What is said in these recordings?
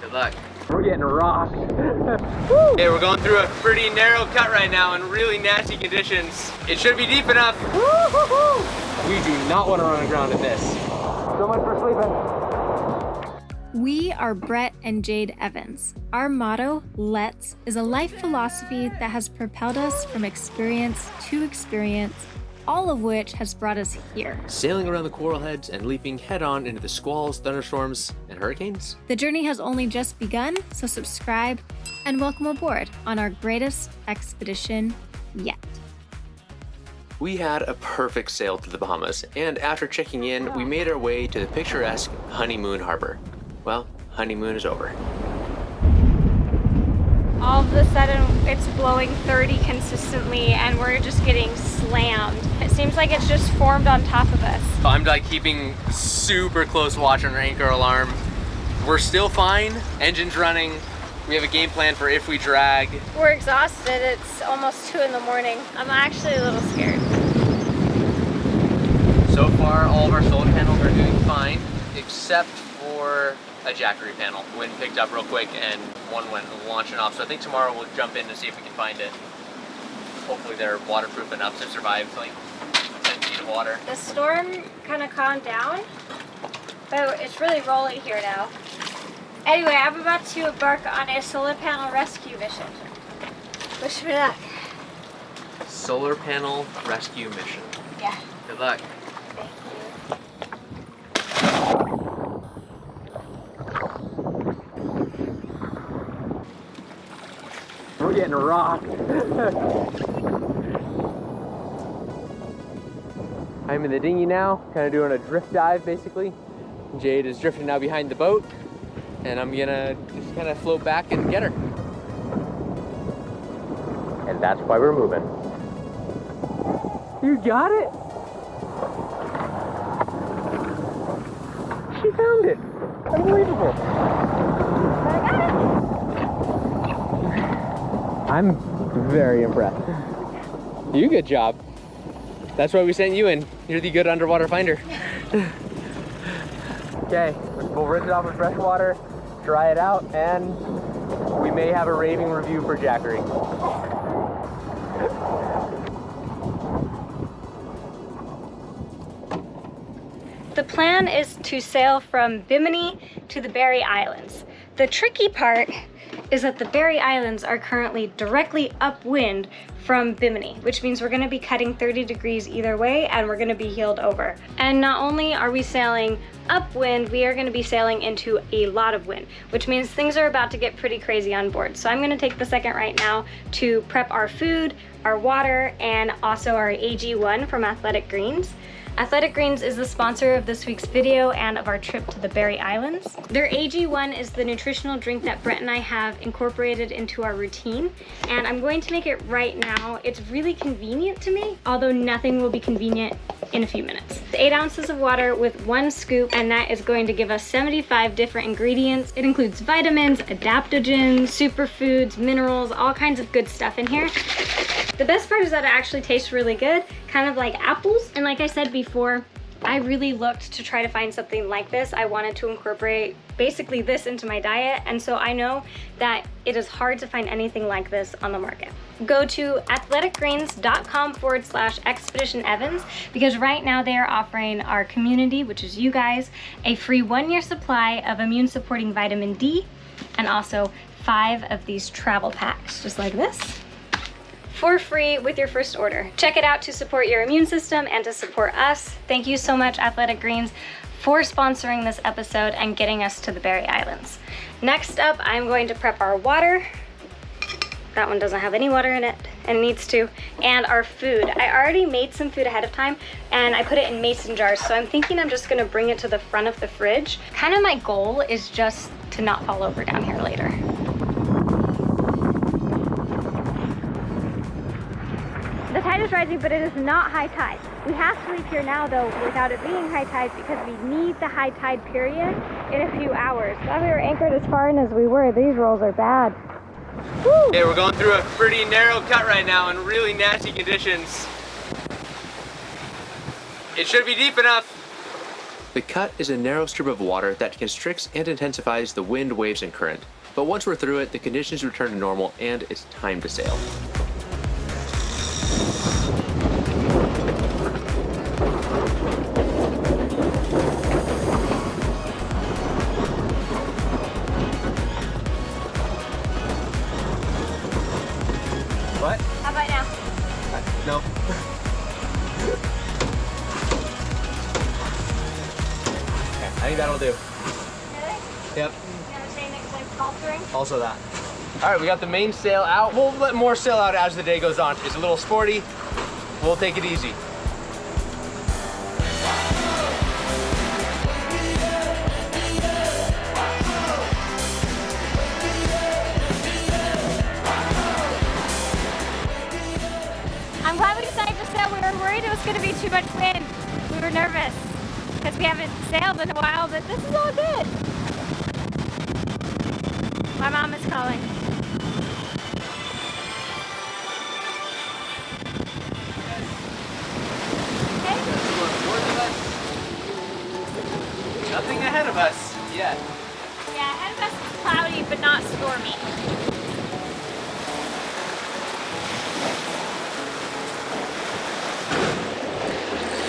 Good luck. We're getting rocked. Okay, we're going through a pretty narrow cut right now in really nasty conditions. It should be deep enough. We do not want to run aground in this. So much for sleeping. We are Brett and Jade Evans. Our motto, Let's, is a life philosophy that has propelled us from experience to experience, all of which has brought us here. Sailing around the coral heads and leaping head-on into the squalls, thunderstorms, and hurricanes. The journey has only just begun, so subscribe and welcome aboard on our greatest expedition yet. We had a perfect sail to the Bahamas, and after checking in, we made our way to the picturesque Honeymoon harbor. Well, honeymoon is over. All of a sudden, it's blowing 30 consistently, and we're just getting slammed. It seems like it's just formed on top of us. I'm like keeping super close watch on our anchor alarm. We're still fine, engine's running. We have a game plan for if we drag. We're exhausted. It's almost 2 in the morning. I'm actually a little scared. So far, all of our solar panels are doing fine, except for a jackery panel. Wind picked up real quick and one went launching off. So I think tomorrow we'll jump in to see if we can find it. Hopefully they're waterproof enough to survive like 10 feet of water. The storm kind of calmed down, but it's really rolling here now. Anyway, I'm about to embark on a solar panel rescue mission. Wish me luck. Solar panel rescue mission. Yeah. Good luck. Thank you. We're getting rocked. I'm in the dinghy now, kind of doing a drift dive basically. Jade is drifting now behind the boat, and I'm gonna just kind of float back and get her. And that's why we're moving. You got it? She found it. Unbelievable. I'm very impressed. You good job. That's why we sent you in. You're the good underwater finder. Okay, we'll rinse it off with fresh water, dry it out, and we may have a raving review for jackery. The plan is to sail from Bimini to the Berry Islands. The tricky part is that the Berry Islands are currently directly upwind from Bimini, which means we're gonna be cutting 30 degrees either way, and we're gonna be heeled over. And not only are we sailing upwind, we are gonna be sailing into a lot of wind, which means things are about to get pretty crazy on board. So I'm gonna take the second right now to prep our food, our water, and also our AG1 from Athletic Greens. Athletic Greens is the sponsor of this week's video and of our trip to the Berry Islands. Their AG1 is the nutritional drink that Brett and I have incorporated into our routine, and I'm going to make it right now. It's really convenient to me, although nothing will be convenient in a few minutes. It's 8 ounces of water with 1 scoop, and that is going to give us 75 different ingredients. It includes vitamins, adaptogens, superfoods, minerals, all kinds of good stuff in here. The best part is that it actually tastes really good, kind of like apples. And like I said before, I really looked to try to find something like this. I wanted to incorporate basically this into my diet, and so I know that it is hard to find anything like this on the market. Go to athleticgreens.com/Expedition Evans, because right now they are offering our community, which is you guys, a free 1-year supply of immune supporting vitamin D, and also 5 of these travel packs, just like this, for free with your first order. Check it out to support your immune system and to support us. Thank you so much, Athletic Greens, for sponsoring this episode and getting us to the Berry Islands. Next up, I'm going to prep our water. That one doesn't have any water in it and needs to. And our food. I already made some food ahead of time and I put it in mason jars, so I'm thinking I'm just gonna bring it to the front of the fridge. Kind of my goal is just to not fall over down here later. The tide is rising, but it is not high tide. We have to leave here now, though, without it being high tide, because we need the high tide period in a few hours. Glad we were anchored as far in as we were. These rolls are bad. Woo! Okay, we're going through a pretty narrow cut right now in really nasty conditions. It should be deep enough. The cut is a narrow strip of water that constricts and intensifies the wind, waves, and current. But once we're through it, the conditions return to normal and it's time to sail. What? How about now? No. Okay, I think that'll do. Really? Yep. You want to say next time faltering? Also that. All right, we got the main sail out. We'll let more sail out as the day goes on. It's a little sporty. We'll take it easy. I'm glad we decided to sail. We were worried it was going to be too much wind. We were nervous because we haven't sailed in a while, but this is all good. My mom is calling. Okay. Nothing ahead of us yet. Yeah, ahead of us is cloudy but not stormy.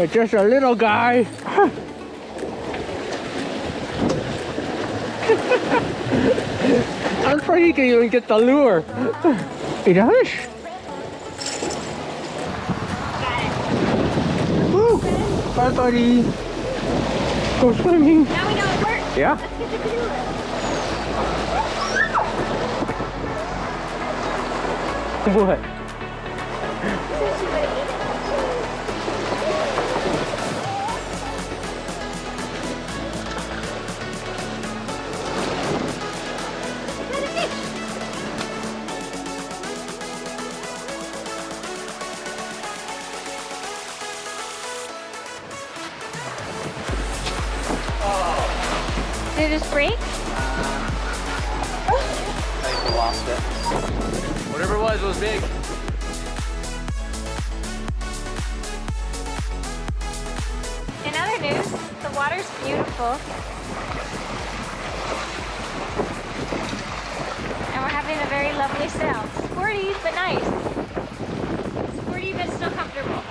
It's just a little guy. I'm afraid he can even get the lure. He does? Got it. Woo! Bye, buddy. Go swimming. Now we know it works. Yeah. Let's get the canoe. What? Did it just break? I think we lost it. Whatever it was big. In other news, the water's beautiful. And we're having a very lovely sail. Sporty, but nice. Sporty, but still comfortable.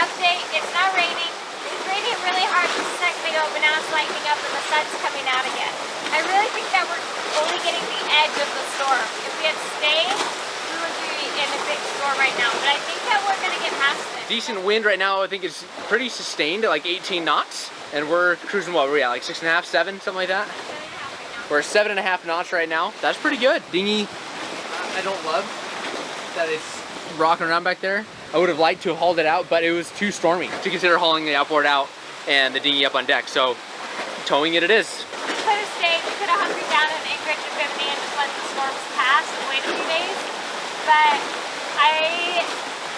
Update, it's not raining. It was raining really hard just a second ago, but now it's lightening up and the sun's coming out again. I really think that we're only getting the edge of the storm. If we had stayed, we would be in a big storm right now, but I think that we're gonna get past it. Decent wind right now. I think it's pretty sustained at like 18 knots. And we're cruising, what were we at, like 6.5, 7, something like that? 7.5 right now. We're 7.5 knots right now. That's pretty good. Dinghy, I don't love that it's rocking around back there. I would have liked to have hauled it out, but it was too stormy to consider hauling the outboard out and the dinghy up on deck. So towing it is. We could have stayed, we could have hunkered down in Anchorage and Bimini and just let the storms pass and wait a few days. But I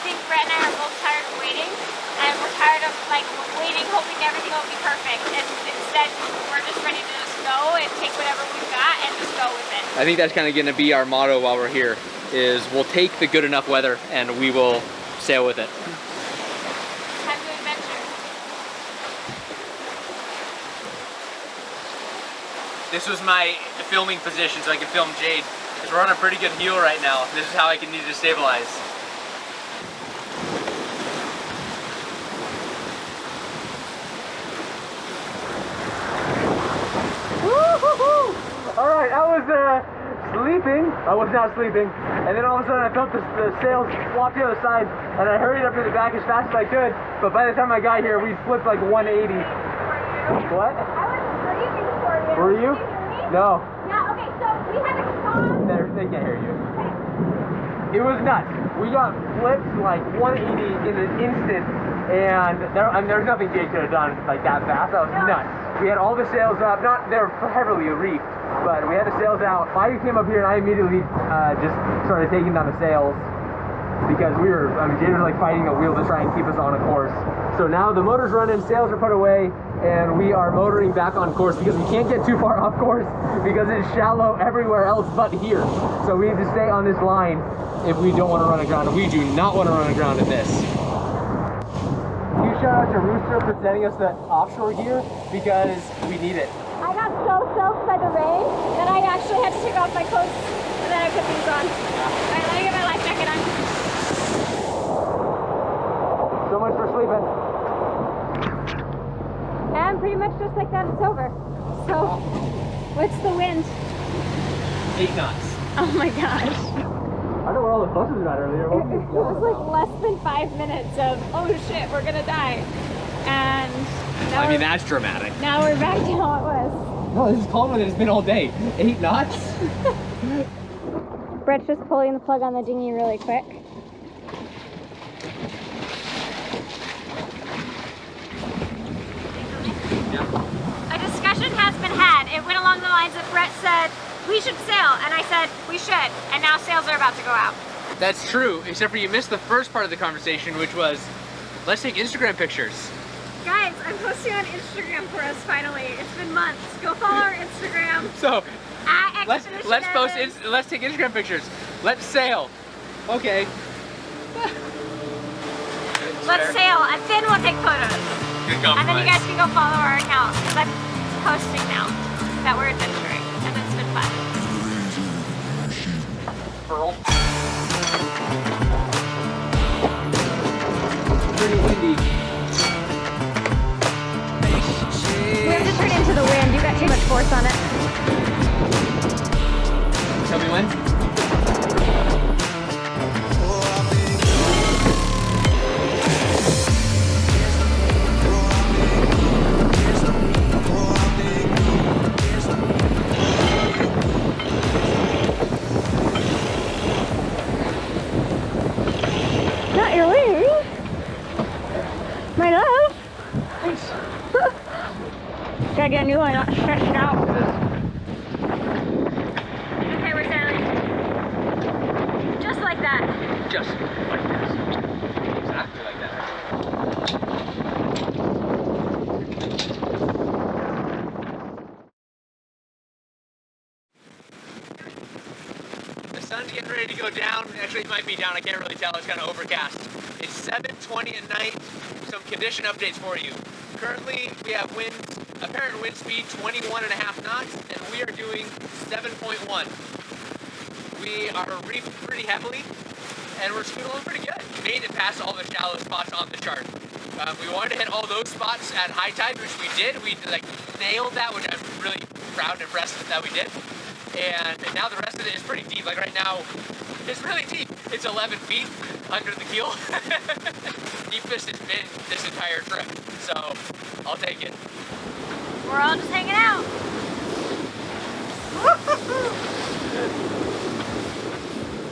think Brett and I are both tired of waiting. And we're tired of like waiting, hoping everything will be perfect. And instead, we're just ready to just go and take whatever we've got and just go with it. I think that's kind of going to be our motto while we're here, is we'll take the good enough weather and we will sail with it. Time to adventure. This was my filming position so I could film Jade, because we're on a pretty good heel right now. This is how I can need to stabilize. All right, I was sleeping. I was not sleeping. And then all of a sudden I felt the sails flop to the other side, and I hurried up to the back as fast as I could. But by the time I got here, we'd flipped like 180. What? I was screaming for you. Were you? Can hear me? No. Yeah, okay, so we had a song. They can't hear you. It was nuts. We got flipped like 180 in an instant, and there's nothing Jake could have done like that fast. That was nuts. We had all the sails up, they're heavily reefed, but we had the sails out. I came up here and I immediately just started taking down the sails because Jade was like fighting the wheel to try and keep us on a course. So now the motor's running, sails are put away, and we are motoring back on course because we can't get too far off course because it's shallow everywhere else but here. So we need to stay on this line if we don't want to run aground, and we do not want to run aground in this. Huge shout out to Rooster for sending us that offshore gear because we need it. I got so soaked by the rain that I actually had to take off my coat and then I put these on. Alright, let me get my life jacket on. So much for sleeping. And pretty much just like that, it's over. So, what's the wind? 8 knots. Oh my gosh. I know where all the buses were at earlier. It was like less than 5 minutes of, oh shit, we're gonna die. And now I mean, that's dramatic. now we're back to how it was. No, this is calmer than it's been all day. 8 knots? Brett's just pulling the plug on the dinghy really quick. A discussion has been had. It went along the lines of Brett said, we should sail, and I said, we should, and now sails are about to go out. That's true, except for you missed the first part of the conversation, which was, let's take Instagram pictures. Guys, I'm posting on Instagram for us finally. It's been months. Go follow our Instagram. So, At let's take Instagram pictures. Let's sail. Okay. Let's sail, and then we'll take photos. Good And then you guys compromise. can go follow our account, because I'm posting now that we're adventuring, and it's been fun. Pearl. Pretty windy. We have to turn into the wind. You got too much force on it. Tell me when. Not your wing. My love. Gotta get a new one, not stretched out. Okay, we're sailing. Just like that. Just like this. Exactly like that. The sun's getting ready to go down. Actually, it might be down. I can't really tell. It's kind of overcast. It's 7:20 at night. Some condition updates for you. Currently, we have winds, apparent wind speed 21.5 knots, and we are doing 7.1. We are reefed pretty heavily, and we're scooting along pretty good. We made it past all the shallow spots on the chart. We wanted to hit all those spots at high tide, which we did. We nailed that, which I'm really proud and impressed that we did. And now the rest of it is pretty deep. Like right now, it's really deep. It's 11 feet under the keel. Deepest it's been this entire trip. So I'll take it. We're all just hanging out.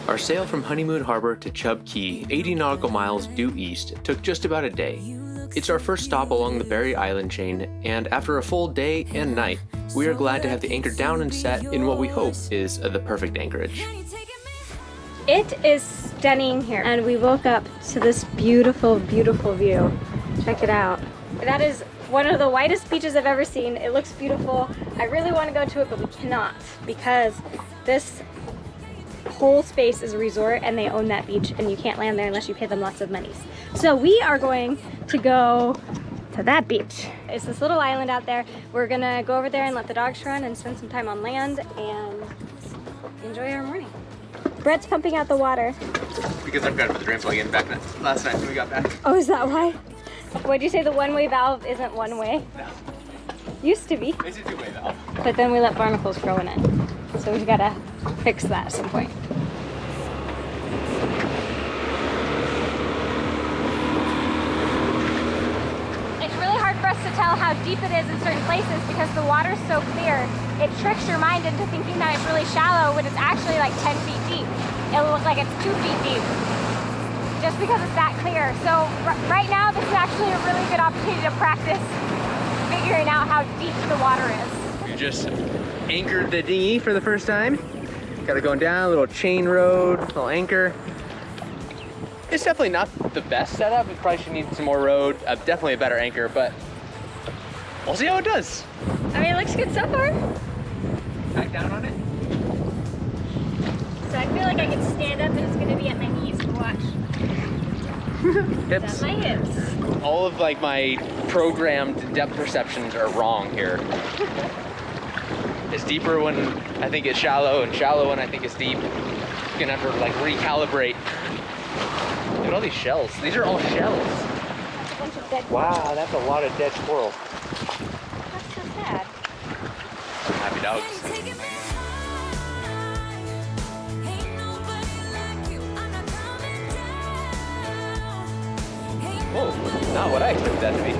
Our sail from Honeymoon Harbor to Chub Key, 80 nautical miles due east, took just about a day. It's our first stop along the Berry Island chain, and after a full day and night, we are glad to have the anchor down and set in what we hope is the perfect anchorage. It is stunning here, and we woke up to this beautiful, beautiful view. Check it out. That is one of the whitest beaches I've ever seen. It looks beautiful. I really want to go to it, but we cannot because this whole space is a resort and they own that beach and you can't land there unless you pay them lots of money. So we are going to go to that beach. It's this little island out there. We're gonna go over there and let the dogs run and spend some time on land and enjoy our morning. Brett's pumping out the water. Because I forgot to put the drain plug in back last night when we got back. Oh, is that why? What'd you say, the one-way valve isn't one way? No. Used to be. It's a two-way valve. But then we let barnacles grow in it. So we've gotta fix that at some point. It's really hard for us to tell how deep it is in certain places because the water's so clear. It tricks your mind into thinking that it's really shallow when it's actually like 10 feet deep. It'll look like it's 2 feet deep just because it's that clear. So right now, this is actually a really good opportunity to practice figuring out how deep the water is. We just anchored the dinghy for the first time. Got it going down, a little chain road, little anchor. It's definitely not the best setup. We probably should need some more road. Definitely a better anchor, but We'll see how it does. I mean, it looks good so far. Back down on it. So I feel like I can stand up and it's gonna be at my knees to watch. Hips. At my hips. All of like my programmed depth perceptions are wrong here. It's deeper when I think it's shallow, and shallow when I think it's deep. Gonna have to like recalibrate. Look at all these shells. These are all shells. That's a bunch of dead. Wow, that's a lot of dead squirrels. That's so sad. Happy dogs. Whoa, not what I expected that to be.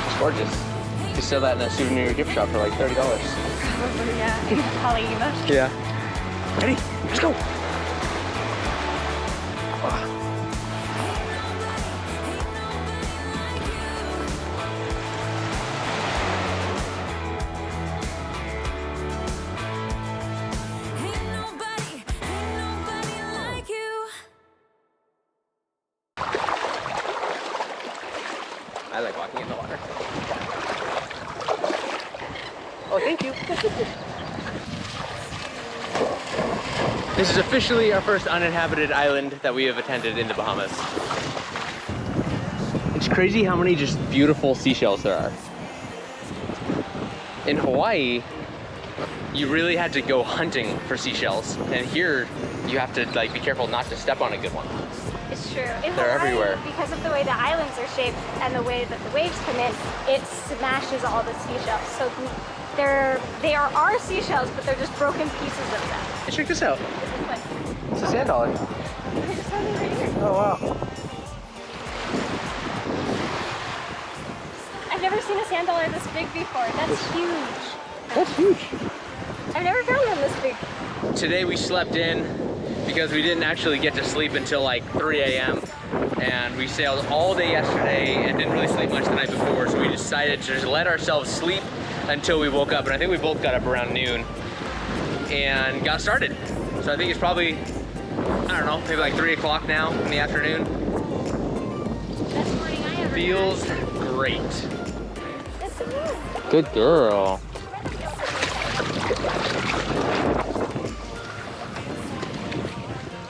It's gorgeous. You sell that in a souvenir gift shop for like $30. Probably, yeah. In Polyema. Yeah. Ready? Let's go. I like walking in the water. Oh, thank you. This is officially our first uninhabited island that we have attended in the Bahamas. It's crazy how many just beautiful seashells there are. In Hawaii, you really had to go hunting for seashells, and here you have to like be careful not to step on a good one. It's true. In They're Hawaii, everywhere. because of the way the islands are shaped and the way that the waves come in, it smashes all the seashells. So they are our seashells, but they're just broken pieces of them. Hey, check this out. What? It's a sand dollar. There's something right here. Oh wow. I've never seen a sand dollar this big before. That's huge. That's huge. I've never found them this big. Today we slept in because we didn't actually get to sleep until like 3 a.m. and we sailed all day yesterday and didn't really sleep much the night before, so we decided to just let ourselves sleep until we woke up, and I think we both got up around noon and got started. So I think it's probably, I don't know, maybe like 3 o'clock now in the afternoon. Best morning I ever Feels had. great. It's a move. Good girl.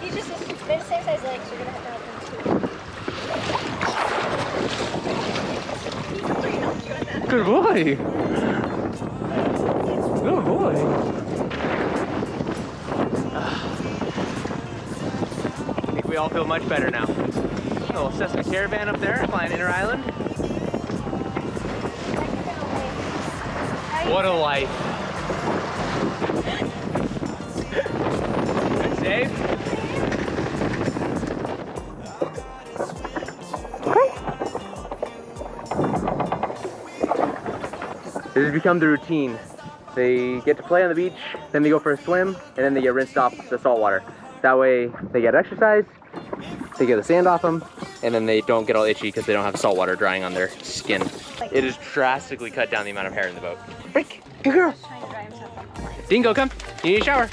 He just is the same size legs. You're gonna have to help him too. Good boy. Good boy. I think we all feel much better now. Little Cessna Caravan up there, flying inter-island. What a life. Good save. This has become the routine. They get to play on the beach, then they go for a swim, and then they get rinsed off the salt water. That way they get exercise, they get the sand off them, and then they don't get all itchy because they don't have salt water drying on their skin. It has drastically cut down the amount of hair in the boat. Break, good girl. Trying to dry himself off. Dingo, come. You need a shower.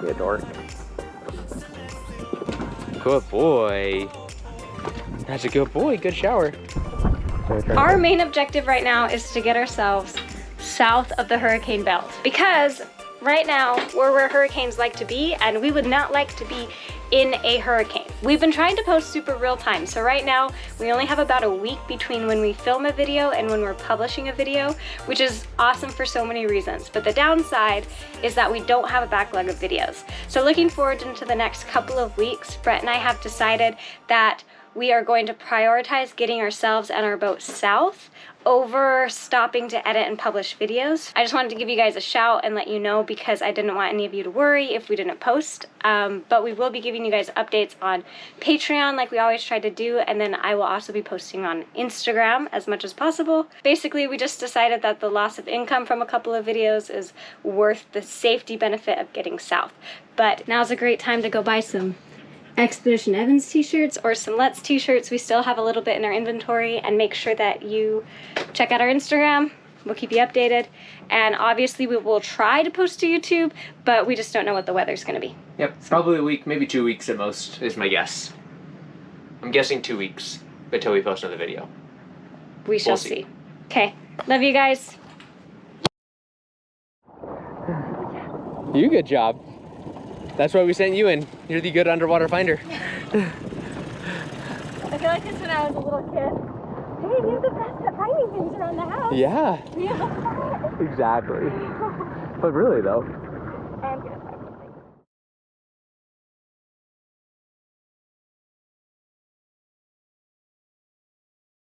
You dork. Good boy. That's a good boy. Good shower. Our main objective right now is to get ourselves south of the hurricane belt, because right now we're where hurricanes like to be, and we would not like to be in a hurricane. We've been trying to post super real time, so right now we only have about a week between when we film a video and when we're publishing a video, which is awesome for so many reasons. But the downside is that we don't have a backlog of videos. So looking forward into the next couple of weeks, Brett and I have decided that we are going to prioritize getting ourselves and our boat south over stopping to edit and publish videos. I just wanted to give you guys a shout and let you know, because I didn't want any of you to worry if we didn't post. But we will be giving you guys updates on Patreon like we always try to do, and then I will also be posting on Instagram as much as possible. Basically, we just decided that the loss of income from a couple of videos is worth the safety benefit of getting south. But now's a great time to go buy some Expedition Evans t-shirts or some Let's t-shirts. We still have a little bit in our inventory, and make sure that you check out our Instagram, We'll keep you updated. And obviously we will try to post to YouTube, but we just don't know what the weather's gonna be. Yep, probably a week, maybe 2 weeks at most is my guess. I'm guessing 2 weeks until we post another video. We shall We'll see. Okay, love you guys. You good job. That's why we sent you in. You're the good underwater finder. I feel like this when I was a little kid. Hey, you're the best at finding things around the house. Yeah, We have a fire. exactly. But really though,